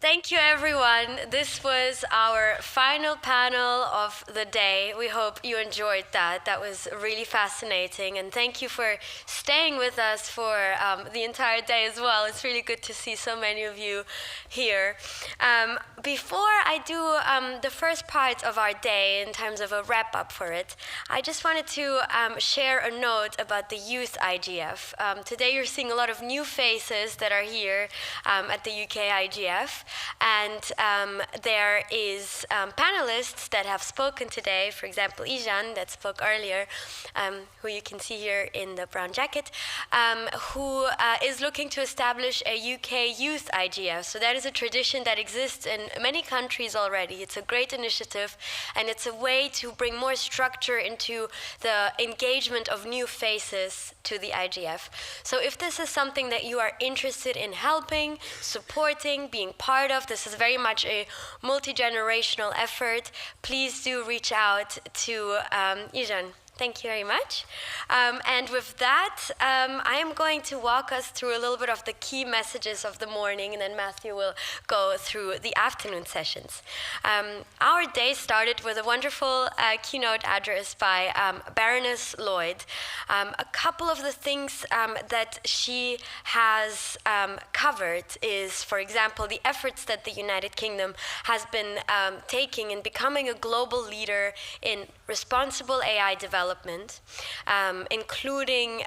Thank you, everyone. This was our final panel of the day. We hope you enjoyed that. That was really fascinating. And thank you for staying with us for the entire day as well. It's really good to see so many of you here. Before I do the first part of our day in terms of a wrap-up for it, I just wanted to share a note about the Youth IGF. Today you're seeing a lot of new faces that are here at the UK IGF. And there is panelists that have spoken today, for example, Ijan, that spoke earlier, who you can see here in the brown jacket, who is looking to establish a UK Youth IGF. So that is a tradition that exists in many countries already. It's a great initiative, and it's a way to bring more structure into the engagement of new faces to the IGF. So if this is something that you are interested in helping, supporting, being part of, this is very much a multi-generational effort, please do reach out to Ijan. Thank you very much. And with that, I am going to walk us through a little bit of the key messages of the morning, and then Matthew will go through the afternoon sessions. Our day started with a wonderful keynote address by Baroness Lloyd. A couple of the things that she has covered is, for example, the efforts that the United Kingdom has been taking in becoming a global leader in responsible AI development, including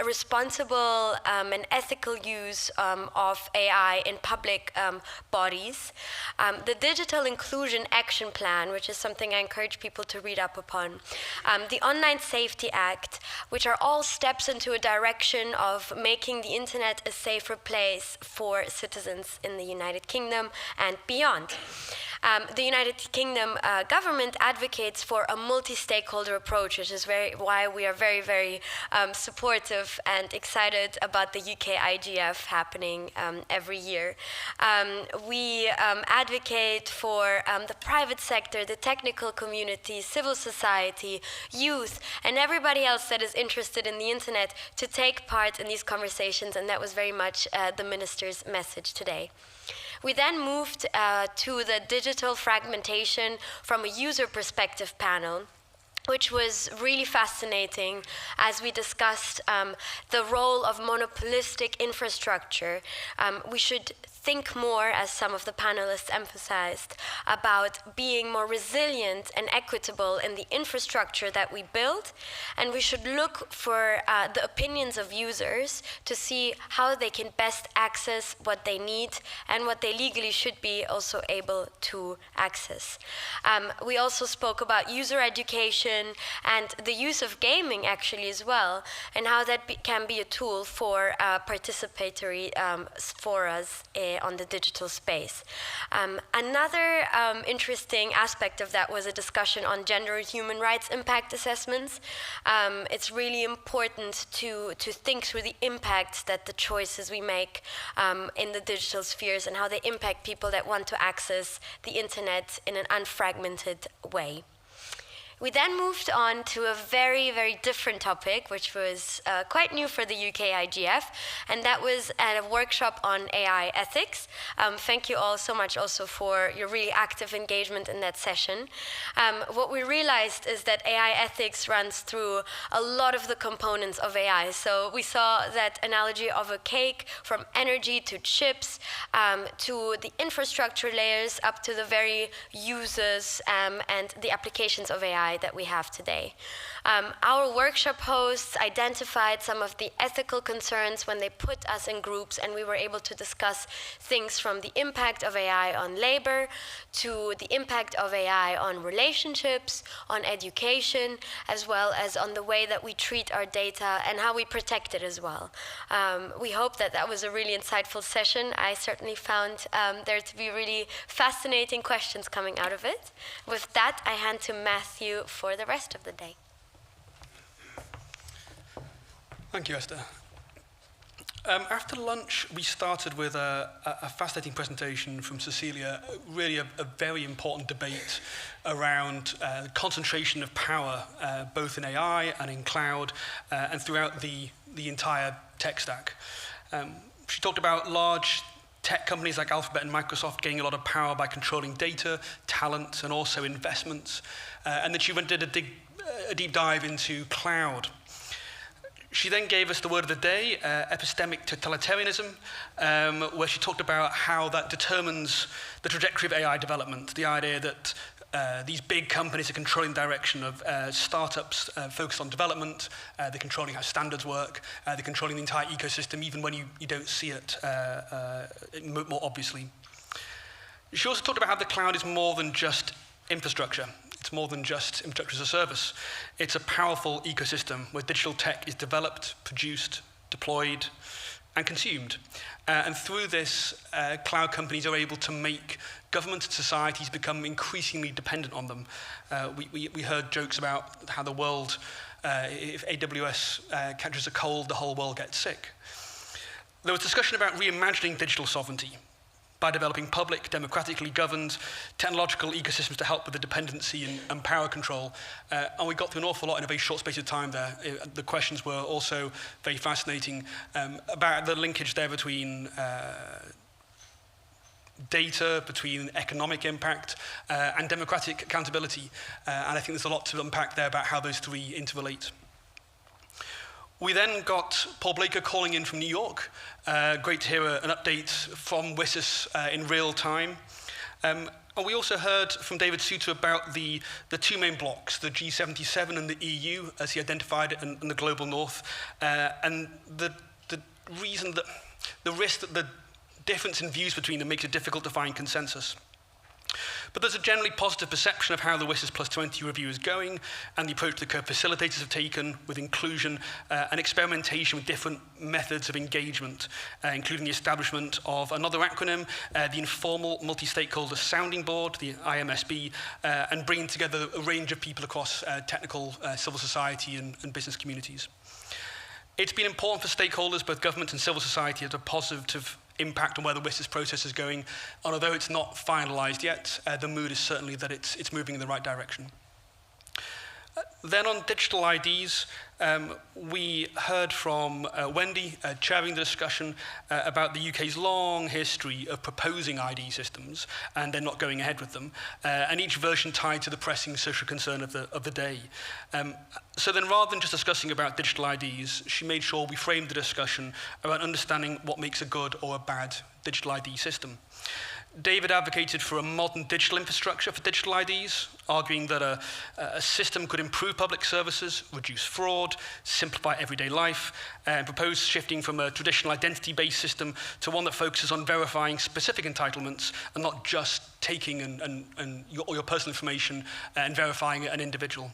responsible and ethical use of AI in public bodies. The Digital Inclusion Action Plan, which is something I encourage people to read up upon. The Online Safety Act, which are all steps into a direction of making the internet a safer place for citizens in the United Kingdom and beyond. The United Kingdom government advocates for a multi-stakeholder approach, which is why we are very, very supportive and excited about the UK IGF happening every year. We advocate for the private sector, the technical community, civil society, youth, and everybody else that is interested in the internet to take part in these conversations, and that was very much the minister's message today. We then moved to the digital fragmentation from a user perspective panel, which was really fascinating as we discussed the role of monopolistic infrastructure. We should think more, as some of the panelists emphasized, about being more resilient and equitable in the infrastructure that we build, and we should look for the opinions of users to see how they can best access what they need and what they legally should be also able to access. We also spoke about user education and the use of gaming actually as well, and how that can be a tool for participatory forums on the digital space. Another interesting aspect of that was a discussion on gender and human rights impact assessments. It's really important to think through the impact that the choices we make in the digital spheres and how they impact people that want to access the internet in an unfragmented way. We then moved on to a very, very different topic, which was quite new for the UK IGF, and that was at a workshop on AI ethics. Thank you all so much also for your really active engagement in that session. What we realized is that AI ethics runs through a lot of the components of AI. So we saw that analogy of a cake, from energy to chips, to the infrastructure layers, up to the very users and the applications of AI that we have today. Our workshop hosts identified some of the ethical concerns when they put us in groups, and we were able to discuss things from the impact of AI on labor to the impact of AI on relationships, on education, as well as on the way that we treat our data and how we protect it as well. We hope that that was a really insightful session. I certainly found there to be really fascinating questions coming out of it. With that, I hand to Matthew for the rest of the day. Thank you, Esther. After lunch, we started with a fascinating presentation from Cecilia, really a very important debate around the concentration of power, both in AI and in cloud, and throughout the entire tech stack. She talked about large tech companies like Alphabet and Microsoft gaining a lot of power by controlling data, talent, and also investments. And then she did a deep dive into cloud. She then gave us the word of the day, epistemic totalitarianism, where she talked about how that determines the trajectory of AI development, the idea that these big companies are controlling the direction of startups focused on development, they're controlling how standards work, they're controlling the entire ecosystem, even when you don't see it more obviously. She also talked about how the cloud is more than just infrastructure. It's more than just infrastructure as a service. It's a powerful ecosystem where digital tech is developed, produced, deployed, and consumed. And through this, cloud companies are able to make governments and societies become increasingly dependent on them. We heard jokes about how the world, if AWS catches a cold, the whole world gets sick. There was discussion about reimagining digital sovereignty by developing public, democratically governed technological ecosystems to help with the dependency and power control. And we got through an awful lot in a very short space of time there. The questions were also very fascinating about the linkage there between data, between economic impact, and democratic accountability. And I think there's a lot to unpack there about how those three interrelate. We then got Paul Blaker calling in from New York. Great to hear an update from WSIS in real time. And we also heard from David Souter about the two main blocks, the G77 and the EU, as he identified it, and the global north. And the reason that the risk that the difference in views between them makes it difficult to find consensus. But there's a generally positive perception of how the WSIS Plus 20 review is going and the approach the co-facilitators have taken with inclusion and experimentation with different methods of engagement, including the establishment of another acronym, the Informal Multi-Stakeholder Sounding Board, the IMSB, and bringing together a range of people across technical, civil society and business communities. It's been important for stakeholders, both government and civil society, to have a positive impact on where the WSIS process is going. And although it's not finalized yet, the mood is certainly that it's moving in the right direction. Then on digital IDs, we heard from Wendy chairing the discussion about the UK's long history of proposing ID systems and then not going ahead with them, and each version tied to the pressing social concern of the day. So then rather than just discussing about digital IDs, she made sure we framed the discussion around understanding what makes a good or a bad digital ID system. David advocated for a modern digital infrastructure for digital IDs, arguing that a system could improve public services, reduce fraud, simplify everyday life, and proposed shifting from a traditional identity-based system to one that focuses on verifying specific entitlements and not just taking all your personal information and verifying an individual.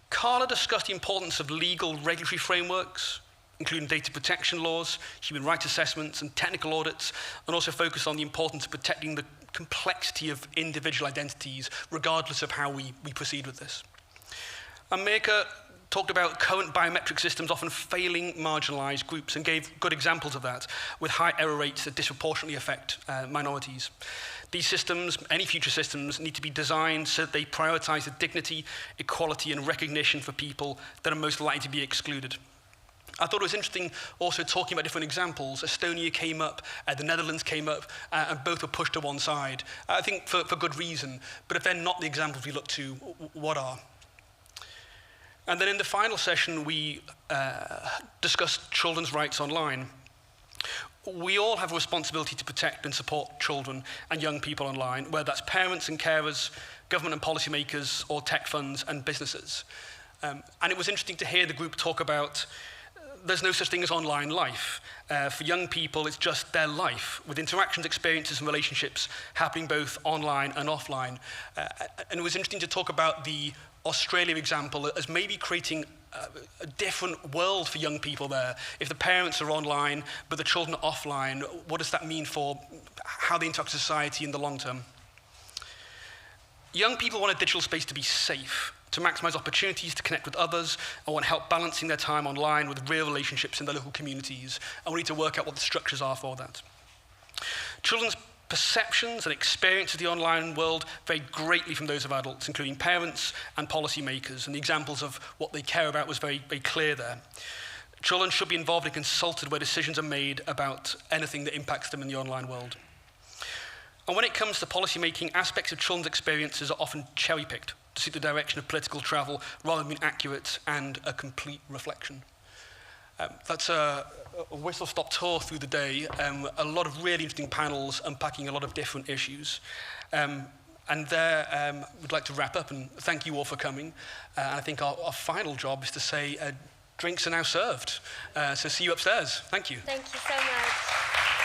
Carla discussed the importance of legal regulatory frameworks, including data protection laws, human rights assessments, and technical audits, and also focused on the importance of protecting the complexity of individual identities, regardless of how we proceed with this. And Mirka talked about current biometric systems often failing marginalized groups and gave good examples of that, with high error rates that disproportionately affect minorities. These systems, any future systems, need to be designed so that they prioritize the dignity, equality, and recognition for people that are most likely to be excluded. I thought it was interesting also talking about different examples. Estonia came up, the Netherlands came up, and both were pushed to one side. I think for good reason, but if they're not the examples we look to, what are? And then in the final session, we discussed children's rights online. We all have a responsibility to protect and support children and young people online, whether that's parents and carers, government and policymakers, or tech funds and businesses. And it was interesting to hear the group talk about there's no such thing as online life. For young people, it's just their life, with interactions, experiences, and relationships happening both online and offline. And it was interesting to talk about the Australia example as maybe creating a different world for young people there. If the parents are online, but the children are offline, what does that mean for how they interact with society in the long term? Young people want a digital space to be safe, to maximize opportunities to connect with others, and want help balancing their time online with real relationships in their local communities. And we need to work out what the structures are for that. Children's perceptions and experiences of the online world vary greatly from those of adults, including parents and policymakers, and the examples of what they care about was very, very clear there. Children should be involved and consulted where decisions are made about anything that impacts them in the online world. And when it comes to policy making, aspects of children's experiences are often cherry-picked to suit the direction of political travel rather than being accurate and a complete reflection. That's a whistle-stop tour through the day, a lot of really interesting panels unpacking a lot of different issues. And there, we'd like to wrap up and thank you all for coming. And I think our final job is to say drinks are now served. So see you upstairs. Thank you. Thank you so much.